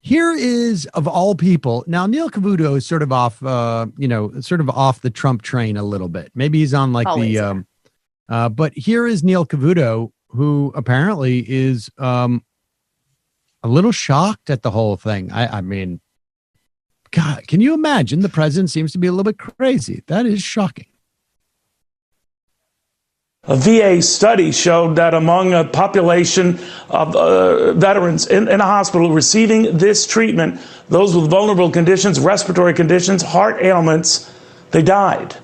Here is, of all people, now Neil Cavuto is sort of off, sort of off the Trump train a little bit. Maybe he's on like Always, but here is Neil Cavuto, who apparently is a little shocked at the whole thing. I mean, God, can you imagine? The president seems to be a little bit crazy. That is shocking. A VA study showed that among a population of veterans in a hospital receiving this treatment, those with vulnerable conditions, respiratory conditions, heart ailments, they died.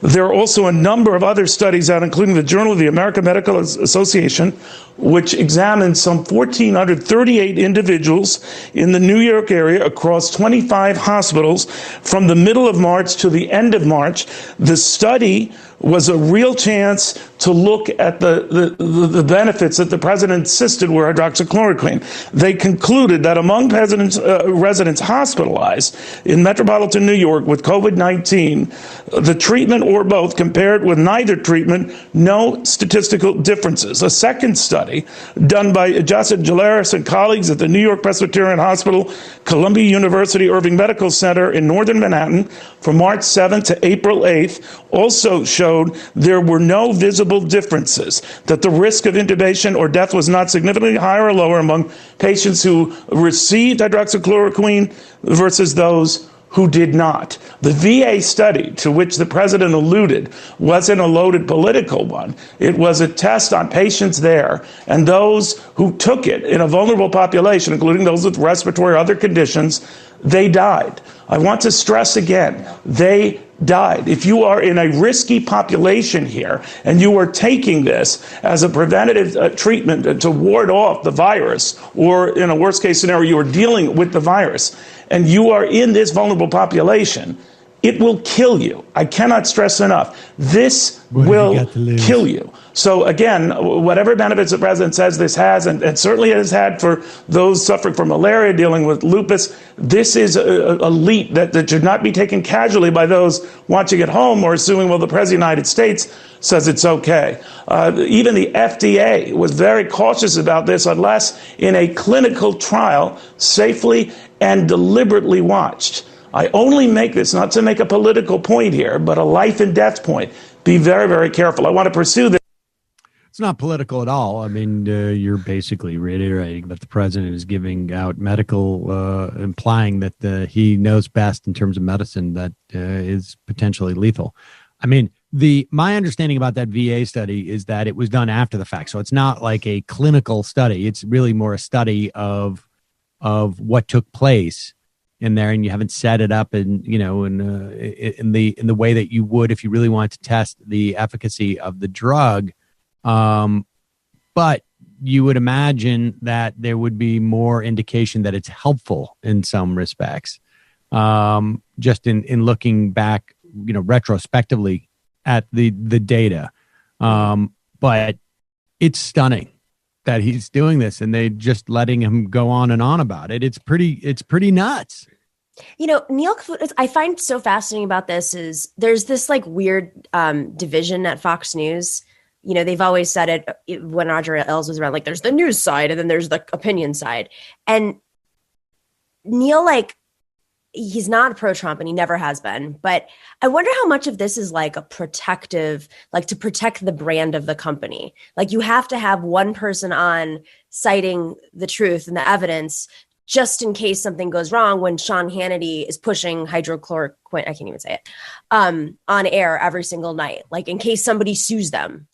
There are also a number of other studies out, including the Journal of the American Medical Association, which examined some 1,438 individuals in the New York area across 25 hospitals from the middle of March to the end of March. The study was a real chance to look at the benefits that the president insisted were hydroxychloroquine. They concluded that among residents hospitalized in metropolitan New York with COVID-19, the treatment or both compared with neither treatment, no statistical differences. A second study done by Joseph Jalaris and colleagues at the New York Presbyterian Hospital, Columbia University Irving Medical Center in northern Manhattan from March 7th to April 8th also showed there were no visible differences, that the risk of intubation or death was not significantly higher or lower among patients who received hydroxychloroquine versus those who did not. The VA study to which the president alluded wasn't a loaded political one. It was a test on patients there, and those who took it in a vulnerable population, including those with respiratory or other conditions, they died. I want to stress again, they died. If you are in a risky population here and you are taking this as a preventative treatment to ward off the virus, or in a worst case scenario, you are dealing with the virus, and you are in this vulnerable population, it will kill you. I cannot stress enough. This will kill you. So again, whatever benefits the president says this has, and certainly it has had for those suffering from malaria, dealing with lupus, this is a leap that should not be taken casually by those watching at home or assuming, well, the president of the United States says it's okay. Even the FDA was very cautious about this unless in a clinical trial safely and deliberately watched. I only make this not to make a political point here, but a life and death point. Be very, very careful. I want to pursue this. It's not political at all. I mean, you're basically reiterating that the president is giving out medical, implying that he knows best in terms of medicine that is potentially lethal. I mean, my understanding about that VA study is that it was done after the fact. So it's not like a clinical study. It's really more a study of what took place in there, and you haven't set it up in the way that you would if you really wanted to test the efficacy of the drug. But you would imagine that there would be more indication that it's helpful in some respects. Just in looking back, retrospectively at the data. But it's stunning that he's doing this and they just letting him go on and on about it. It's pretty nuts. Neil Cavuto, I find so fascinating about this is there's this like weird division at Fox News. They've always said it when Roger Ailes was around, like there's the news side and then there's the opinion side. And Neil, he's not pro-Trump and he never has been. But I wonder how much of this is like a protective, like to protect the brand of the company. Like you have to have one person on citing the truth and the evidence just in case something goes wrong when Sean Hannity is pushing hydrochloroquine, I can't even say it, on air every single night, like in case somebody sues them.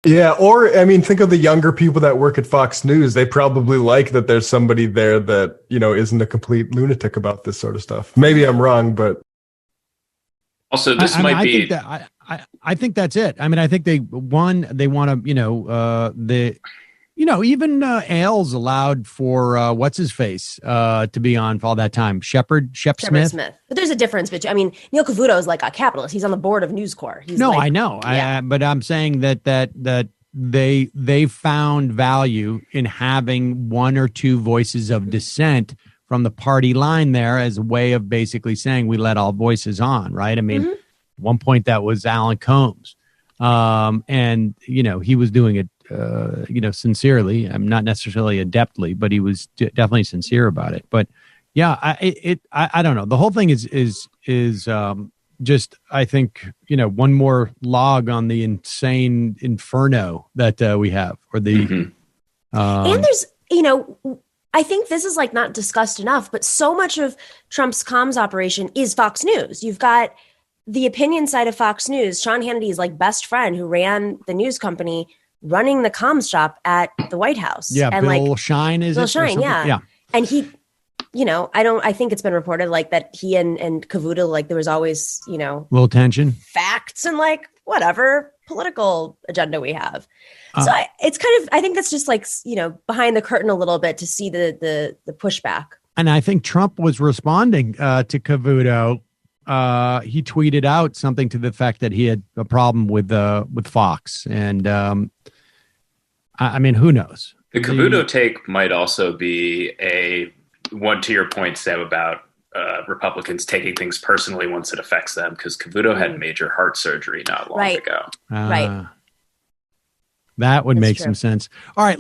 Yeah, or, think of the younger people that work at Fox News. They probably like that there's somebody there that, isn't a complete lunatic about this sort of stuff. Maybe I'm wrong, but... Also, this might be... I think that's it. I think they want to, even Ailes allowed for what's his face to be on for all that time. Shep Smith. But there's a difference between. Neil Cavuto is like a capitalist. He's on the board of News Corp. I know. Yeah. But I'm saying that they found value in having one or two voices of dissent from the party line there as a way of basically saying we let all voices on. Right. At one point that was Alan Combs, and he was doing it sincerely. I'm not necessarily adeptly, but he was definitely sincere about it. But yeah, I don't know. The whole thing is just, I think, one more log on the insane inferno that we have, or the, and there's, I think this is like not discussed enough, but so much of Trump's comms operation is Fox News. You've got the opinion side of Fox News, Sean Hannity's like best friend who ran the news company, running the comms shop at the White House. Yeah, and Bill Shine is Bill it? Shine, yeah. And he, I think it's been reported like that he and Cavuto, like there was always, little tension, facts and like whatever political agenda we have. So it's kind of, I think that's just like, behind the curtain a little bit to see the pushback. And I think Trump was responding to Cavuto. He tweeted out something to the effect that he had a problem with Fox. And I mean, who knows? The Cavuto take might also be a one to your point, Sam, about Republicans taking things personally once it affects them, because Cavuto had major heart surgery not long ago. Right. That would make some sense. All right.